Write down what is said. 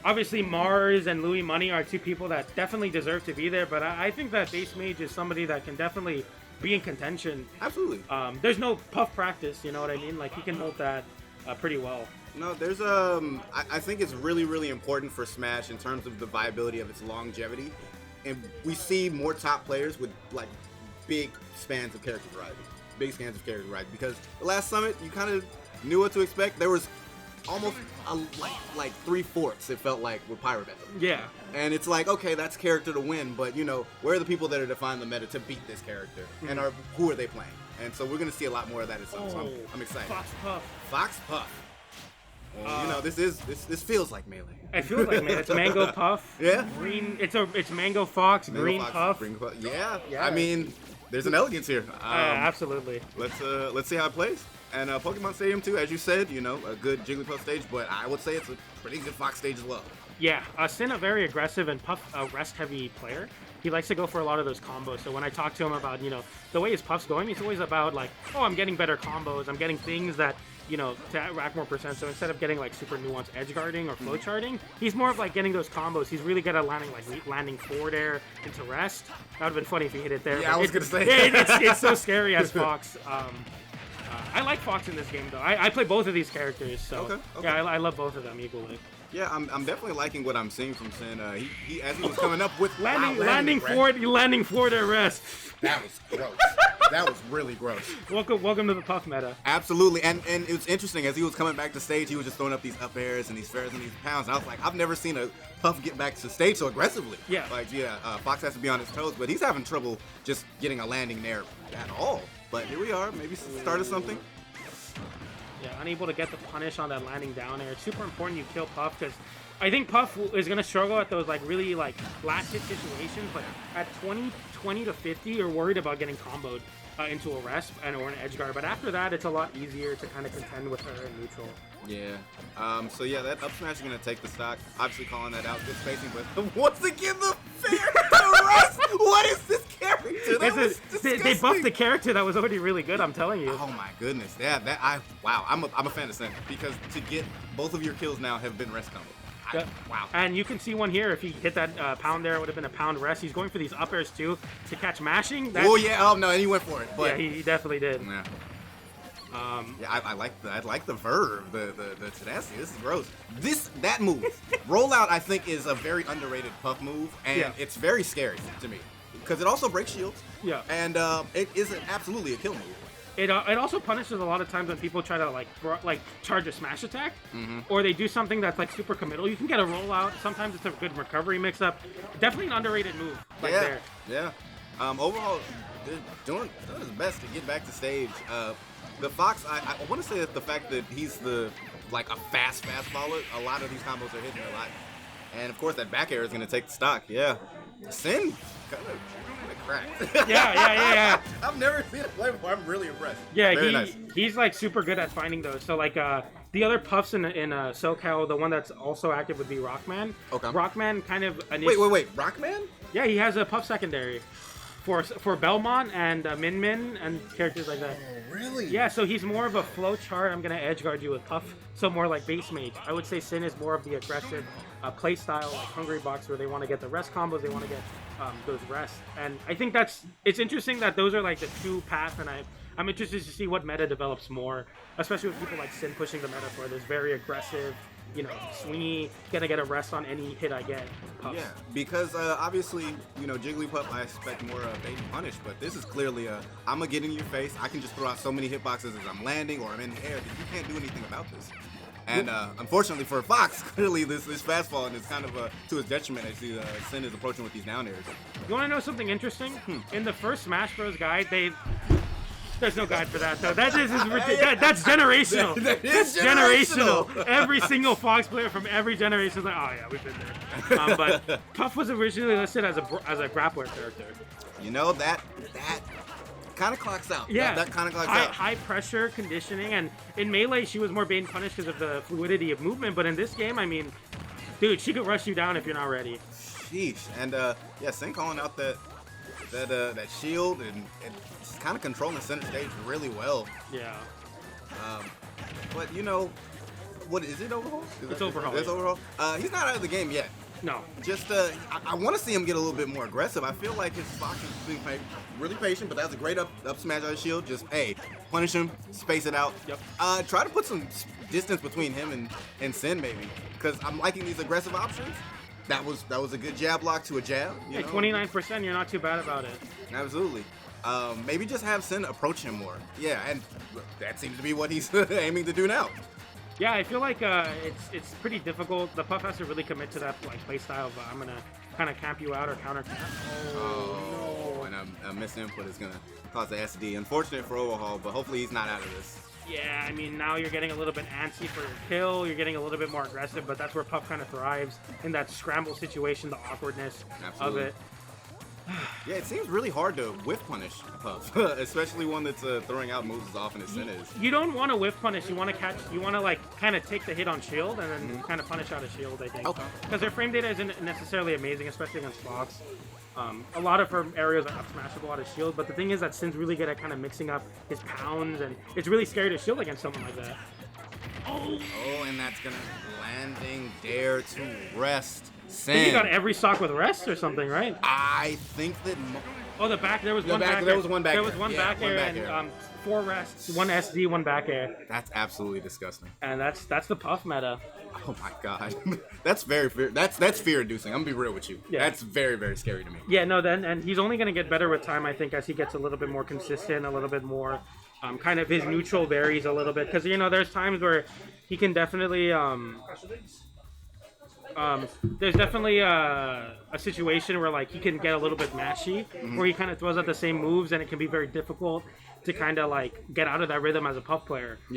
obviously Mars and Louis Money are two people that definitely deserve to be there, but I think that base mage is somebody that can definitely be in contention. Absolutely. There's no puff practice, you know what I mean? Like, he can hold that pretty well. No, there's I think it's really, really important for Smash in terms of the viability of its longevity. And we see more top players with, like, big spans of character variety. Because the last Summit, you kind of knew what to expect. There was almost like 3/4, it felt like, with Pyro Bethel. Yeah. And it's like, okay, that's character to win, but, you know, where are the people that are defining the meta to beat this character? And who are they playing? And so we're going to see a lot more of that in Summit, so I'm excited. Fox Puff. Fox Puff. Well, you know, this feels like Melee. It feels like Melee. It's Mango Puff. Yeah. Green. It's Mango Fox. Mango Green Fox, Puff. Green Puff. Yeah. I mean, there's an elegance here. Absolutely. Let's see how it plays. And Pokemon Stadium too, as you said, you know, a good Jigglypuff stage, but I would say it's a pretty good Fox stage as well. Yeah, Sin, a very aggressive and Puff rest-heavy player. He likes to go for a lot of those combos. So when I talk to him about, you know, the way his Puff's going, it's always about, like, oh, I'm getting better combos. I'm getting things that, you know, to rack more percent. So instead of getting, like, super nuanced edge guarding or flow charting, he's more of, like, getting those combos. He's really good at landing forward air into rest. That would have been funny if he hit it there. Yeah, I was going to say. It's so scary as Fox. I like Fox in this game, though. I play both of these characters, so okay. Yeah, I love both of them equally. Yeah, I'm definitely liking what I'm seeing from Sin. He as he was coming up with landing forward at rest. That was gross. That was really gross. Welcome to the Puff meta. Absolutely, and it's interesting, as he was coming back to stage, he was just throwing up these up airs and these fairs and these pounds. And I was like, I've never seen a Puff get back to stage so aggressively. Yeah. Like, Fox has to be on his toes, but he's having trouble just getting a landing there at all. But here we are, maybe started something. Yeah, unable to get the punish on that landing down air. It's super important you kill Puff, because I think Puff is going to struggle at those, like, really, like, last hit situations. But at 20 to 50, you're worried about getting comboed into a rest or an edge guard. But after that, it's a lot easier to kind of contend with her in neutral. Yeah. So yeah, that up smash is gonna take the stock. Obviously calling that out, good spacing, but once again the fair to rest. What is this character? That was disgusting. They buffed the character that was already really good. I'm telling you. Oh my goodness. Yeah. Wow. I'm a fan of Sin, because to get both of your kills now have been rest combo. Wow. And you can see one here. If he hit that pound there, it would have been a pound rest. He's going for these up airs too to catch mashing. Oh yeah. Oh no, and he went for it. But yeah, he definitely did. Yeah. I like the verve, the tenacity. This is gross. That move, rollout, I think is a very underrated Puff move, and it's very scary to me because it also breaks shields. Yeah. And it is absolutely a kill move. It also punishes a lot of times when people try to like charge a smash attack, or they do something that's like super committal. You can get a rollout. Sometimes it's a good recovery mix-up. Definitely an underrated move. There. Yeah. Overhaul, doing his best to get back to stage. The Fox, I want to say that the fact that he's a fast follower, a lot of these combos are hitting a lot. And of course that back air is going to take the stock. Yeah. Sin kind of cracked. Yeah. I've never seen it play before. I'm really impressed. Yeah, nice. He's like super good at finding those. So like the other Puffs in SoCal, the one that's also active would be Rockman. Okay. Rockman kind of... Wait. Rockman? Yeah, he has a Puff secondary. For Belmont and Min and characters like that. Oh, really? Yeah, so he's more of a flow chart. I'm going to edge guard you with Puff, so more like base mage. I would say Sin is more of the aggressive play style, like Hungry Box, where they want to get the rest combos, they want to get those rests. And I think it's interesting that those are like the two paths, and I'm interested to see what meta develops more, especially with people like Sin pushing the meta for this very aggressive, you know, swingy, gonna get a rest on any hit I get. Puffs. Yeah, because obviously, you know, Jigglypuff, I expect more bait and punish, but this is clearly I'm gonna get in your face. I can just throw out so many hitboxes as I'm landing or I'm in the air that you can't do anything about this. And unfortunately for Fox, clearly this fast falling is kind of to his detriment as Sin is approaching with these down airs. You want to know something interesting? In the first Smash Bros. Guide, there's no guide for that though. That's generational. That's generational. Every single Fox player from every generation is like, oh yeah, we've been there. But Puff was originally listed as a grappler character. You know that kind of clocks out. Yeah, that kind of clocks out. High pressure conditioning, and in Melee she was more bait and punish because of the fluidity of movement. But in this game, I mean, dude, she could rush you down if you're not ready. Sheesh. And Sin calling out that shield and kind of controlling the center stage really well. Yeah. But you know, what is it? Overhaul? It's Overhaul. It's Overhaul. He's not out of the game yet. No. Just, I want to see him get a little bit more aggressive. I feel like his Fox is being really patient, but that was a great up smash out of shield. Just, hey, punish him, space it out. Yep. Try to put some distance between him and Sin, maybe. Because I'm liking these aggressive options. That was a good jab block to a jab. Yeah, 29%, you're not too bad about it. Absolutely. Maybe just have Sin approach him more. Yeah, and that seems to be what he's aiming to do now. Yeah, I feel like it's pretty difficult. The Puff has to really commit to that like play style of I'm gonna kind of camp you out or counter camp. Oh, and a misinput is gonna cause the SD. Unfortunate for Overhaul, but hopefully he's not out of this. Yeah, I mean now you're getting a little bit antsy for your kill. You're getting a little bit more aggressive, but that's where Puff kind of thrives in that scramble situation, the awkwardness of it. Yeah, it seems really hard to whiff punish Puff, especially one that's throwing out moves as often as Sin is. You don't want to whiff punish. You want to catch. You want to like kind of take the hit on shield and then kind of punish out of shield. I think. Okay. Because their frame data isn't necessarily amazing, especially against Fox. A lot of her areas are up smashable out of shield, but the thing is that Sin's really good at kind of mixing up his pounds, and it's really scary to shield against someone like that. Oh, and that's gonna landing dare to rest. I Sin. think he got every stock with rest or something, right? I think that. Oh, the back. There was one back. There was one back. There was one back air and 4 rests, 1 SD, 1 back air. That's absolutely disgusting. And that's the Puff meta. Oh my god, that's very fear. That's fear-inducing. I'm gonna be real with you. Yeah. That's very, very scary to me. Yeah, no, and he's only gonna get better with time, I think, as he gets a little bit more consistent, a little bit more, kind of his neutral varies a little bit, because there's times where he can definitely there's definitely a situation where like he can get a little bit mashy, where he kind of throws out the same moves, and it can be very difficult to kind of like get out of that rhythm as a Puff player. Yeah.